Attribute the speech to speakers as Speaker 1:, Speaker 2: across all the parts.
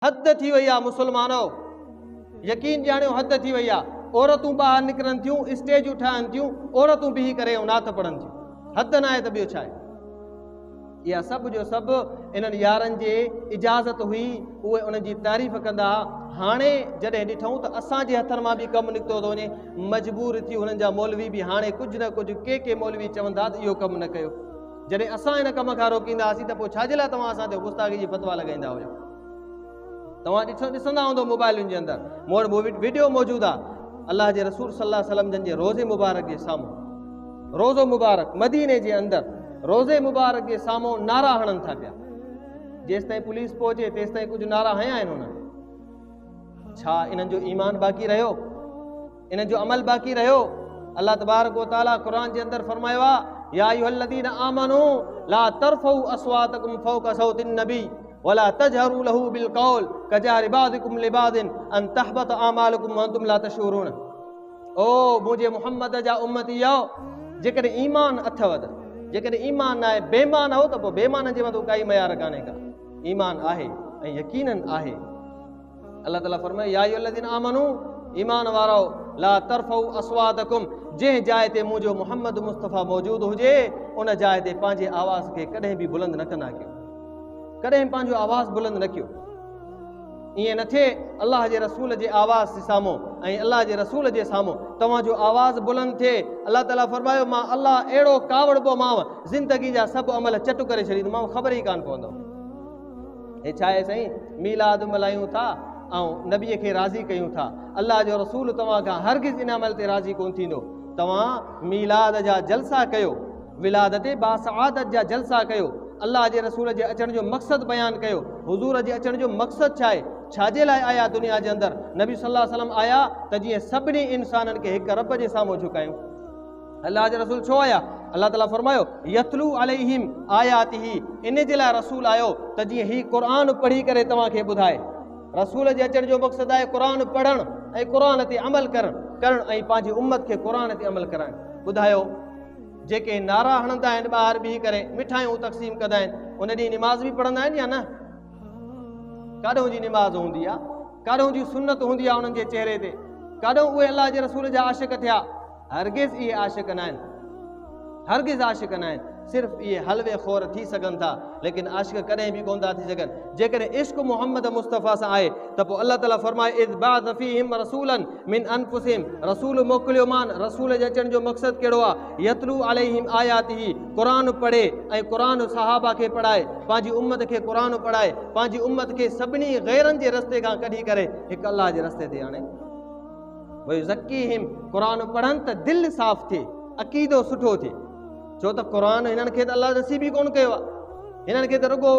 Speaker 1: हद थी वही आहे मुसलमानो, यकीन ॼाणियो हद थी वही आहे। औरतूं ॿाहिरि निकिरनि थियूं, स्टेजूं ठाहिनि थियूं, औरतूं बीही करे नात पढ़नि थियूं, हद न आहे त ॿियो छा आहे। इहा सभु जो सभु इन्हनि यारनि जे इजाज़त हुई, उहे उन्हनि जी तारीफ़ कंदा। हाणे जॾहिं ॾिठूं त असांजे हथनि मां बि कमु निकितो थो वञे, मजबूर थी हुननि जा मौलवी बि हाणे कुझु न कुझु के मौलवी चवंदा त इहो कमु न कयो। जॾहिं असां हिन कम खां रोकींदासीं त पोइ छाजे लाइ तव्हां असां ते गुस्ताखी जी फतवा लॻाईंदा हुयो। तव्हां ॾिसंदा हूंदो मोबाइलुनि जे अंदरि वीडियो मौजूदु आहे, अलाह जे रसूल सल्लल्लाहु अलैहि वसल्लम जन जे रोज़े मुबारक जे साम्हूं, रोज़ो मुबारक मदीने जे अंदरि रोज़े मुबारक जे साम्हूं नारा हणनि था पिया। जेसि ताईं पुलिस पहुचे तेसि ताईं कुझु नारा हया आहिनि हुननि। छा इन्हनि जो ईमान बाक़ी रहियो, इन्हनि जो अमल बाक़ी रहियो? अल्लाह तबारक व तआला क़ुरान जे अंदरि फरमायो आहे, या अय्युहल्लज़ीन आमनू ला तरफ़ऊ अस्वातकुम फ़ौक़ सौतिन नबी वला तजहरू लहू बिलक़ौल कजहरि बादिकुम लिबादिन अन तहबत आमालुकुम व अंतुम ला तशऊरून। ओ मुंहिंजे मुहम्मद जा उम्मतीयो, जेकॾहिं ईमान अथव त, जेकॾहिं ईमान न आहे, बेईमान हो त पोइ बेईमान जे मथां काई मयार कान्हे का। ईमान आहे ऐं यकीनन आहे। अल्लाह ताला फरमाए, या अय्युहल्लज़ीन आमनू, ईमान वारो, ला तरफ़ऊ अस्वातकुम, जंहिं जाइ ते मुंहिंजो मुहम्मद मुस्तफ़ा मौजूदु हुजे उन जाइ ते पंहिंजे आवाज़ खे कॾहिं बि बुलंद न कंदा कयो, कॾहिं पंहिंजो आवाज़ बुलंद न कयो। ईअं न थिए अलाह जे रसूल जे आवाज़ जे साम्हूं ऐं अलाह जे रसूल जे साम्हूं तव्हांजो आवाज़ बुलंद थिए। अलाह ताला फरमायो, मां अलाह अहिड़ो कावड़बो मां ज़िंदगी जा सभु अमल चटु करे छॾींदोमांव, ख़बर ई कान पवंदो। हे छा आहे साईं, मीलाद मल्हायूं था ऐं नबीअ खे राज़ी कयूं था। अलाह जो रसूल तव्हां खां हरगिज़ इन अमल ते राज़ी कोन थींदो। तव्हां मीलाद जा जलसा कयो, विलादत बासआदत जा जलसा कयो, अलाह जे रसूल जे अचण जो मक़सदु बयानु कयो। हुज़ूर जे अचण जो मक़सदु छा आहे, छाजे लाइ आया दुनिया जे अंदरि? नबी सल्लल्लाहु अलैहि वसल्लम आया त जीअं सभिनी इंसाननि खे हिकु रब जे साम्हूं झुकायूं। अलाह जे रसूल छो आया? अलाह ताला फरमायो, यतलू अलैहिम आयातिही, इन जे लाइ रसूल आयो त जीअं ही क़ुरान पढ़ी करे तव्हांखे ॿुधाए। रसूल जे अचण जो मक़सदु आहे क़ुरान पढ़णु ऐं क़ुरान ते अमल करणु ऐं पंहिंजी उम्मत खे क़ुरान ते अमल कराइणु। ॿुधायो, जेके नारा हणंदा आहिनि ॿाहिरि बीही करे, मिठाइयूं तक़सीम कंदा आहिनि, उन ॾींहुं निमाज़ बि पढ़ंदा आहिनि या न? काॾों जी निमाज़ हूंदी आहे, काॾों जी सुन्नत हूंदी आहे उन्हनि जे चेहरे ते, काॾों उहे अलाह जे रसूल जा आशिक़ थिया? हरगिज़ इहे आशिक़ न आहिनि, हरगिज़ आशिक़ न आहिनि। सिर्फ़ु इहे हलवे खोर थी सघनि था, लेकिन आशिक़ कॾहिं बि कोन था थी सघनि। जेकॾहिं इश्क़ मुहम्मद मुस्तफ़ा सां आहे त पोइ अलाह ताला फरमाए, इज़ बअस फ़ीहिम रसूलन मिन अनफुसिहिम, रसूल मोकिलियो मान। रसूल जे अचण जो मक़सदु कहिड़ो आहे? यतलू अलैहिम आयातिही, क़ुरान पढ़े ऐं क़ुरान सहाबा खे पढ़ाए, पंहिंजी उम्मत खे क़ुरान पढ़ाए, पंहिंजी उम्मत खे सभिनी गैरनि जे रस्ते खां कढी करे हिकु अलाह जे रस्ते ते आणे। वई ज़कीहिम, क़ुरान पढ़नि त दिलि साफ़ थिए, अक़ीदो सुठो थिए। छो त क़ुरान हिननि खे त अलाह नसीब ई कोन कयो आहे, हिननि खे त रुगो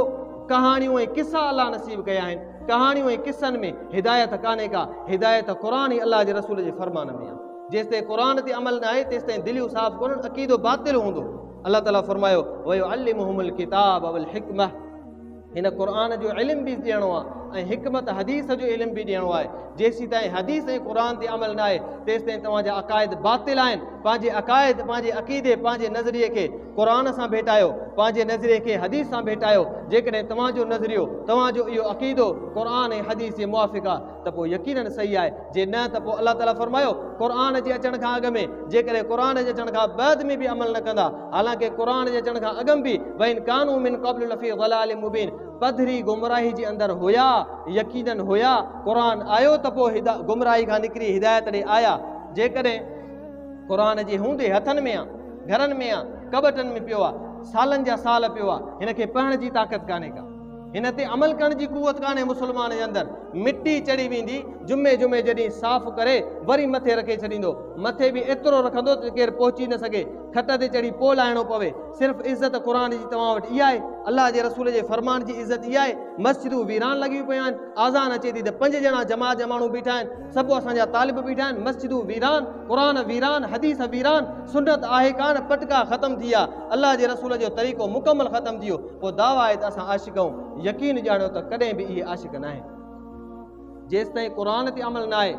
Speaker 1: कहाणियूं ऐं किसा अलाह नसीब कया आहिनि। कहाणियूं ऐं किसनि में हिदायत कान्हे का, हिदायत क़ुरान ई अलाह जे रसूल जे फरमान में आहे। जेसि ताईं क़ुरान ते अमल न आहे तेसि ताईं दिलियूं साफ़ कोन्हनि, अक़ीदो बातिल हूंदो। अलाह ताला फरमायो, वयुअल्लिमुहुमुल किताब वल हिकमह, हिन क़ुरान जो इल्म बि ॾियणो आहे ऐं हिकमत हदीस जो इल्म बि ॾियणो आहे। जेसि ताईं हदीस ऐं क़ुरान ते अमल न आहे तेसि ताईं तव्हांजा अक़ाइद बातिल आहिनि। पंहिंजे अक़ाइद, पंहिंजे अक़ीदे, पंहिंजे नज़रिये खे क़ुरान सां भेटायो, पंहिंजे नज़रिये खे हदीस सां भेटायो। जेकॾहिं तव्हांजो नज़रियो, तव्हांजो इहो अक़ीदो क़ुरान ऐं हदीस जे मुआफ़िक़ आहे त पोइ यकीनन सही आहे। जे न त पोइ अलाह ताला फरमायो, क़ुरान जे अचण खां अॻु में, जेकॾहिं क़ुरान जे अचण खां बाद में बि अमल न कंदा, हालांकि क़ुरान जे अचण खां अॻु बि वइन कानू मिन क़ब्ल लफ़ी ज़लालिम मुबीन, पधरी गुमराही जे अंदरि हुया, यकीनन हुया। क़ुरान आयो त पोइ गुमराही खां निकिरी हिदायत ॾे आया। जेकॾहिं क़ुरान जे हूंदे हथनि में आहे, घरनि में आहे, कबटनि में पियो आहे, सालनि जा साल पियो आहे, हिन खे पढ़ण जी ताक़त कान्हे का, हिन ते अमल करण जी कुवत कान्हे मुस्लमान जे अंदरि। मिटी चढ़ी वेंदी, जुमे जुमे जॾहिं साफ़ करे वरी मथे रखे छॾींदो, मथे बि एतिरो रखंदो त केरु पहुची न सघे, खट ते चढ़ी पोइ लाहिणो पवे। सिर्फ़ु इज़त क़ुरान जी तव्हां वटि इहा आहे, अलाह जे रसूल जे फरमान जी इज़त इहा आहे। मस्जिदूं वीरान लॻियूं पियूं आहिनि, आज़ान अचे थी त 5 ॼणा जमात जा माण्हू बीठा आहिनि, सभु असांजा तालिब बीठा आहिनि, मस्जिदूं वीरान, क़ुरान वीरान, हदीस वीरान, सुन्नत आहे कान, पटका ख़तम थी विया, अलाह जे रसूल जो तरीक़ो मुकमल ख़तम थी वियो। पोइ दावा आहे त असां आशिक़ आहियूं। यकीन ॼाणियो त कॾहिं बि इहे आशिक़ न आहिनि। जेसि ताईं क़ुरान ते अमल न आहे,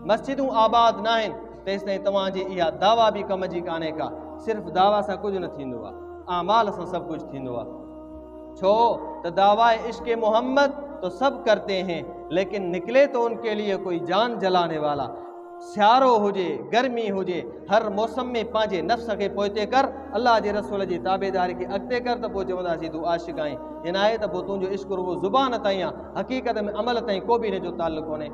Speaker 1: मस्जिदूं आबाद न आहिनि, तेसि ताईं तव्हांजी इहा दावा बि कम जी कान्हे का। सिर्फ़ु दावा सां कुझु न थींदो आहे, आमाल सां सभु कुझु थींदो आहे। छो त दावा इश्क़ मुहम्मद तो सब करते हैं, लेकिन निकले तो उनके लिए कोई जान जलाने वाला। सियारो हुजे, गर्मी हुजे, हर मौसम में पंहिंजे नफ़्स खे पोइते कर, अल्लाह जे रसूल जी ताबेदारी खे अॻिते कर, त पोइ चवंदासीं तूं आशिक़ आहीं। इन आहे त पोइ तुंहिंजो इश्क रुगो ज़ुबान ताईं आहे, हक़ीक़त में अमल ताईं को बि हिन जो ताल्लुक़ कोन्हे।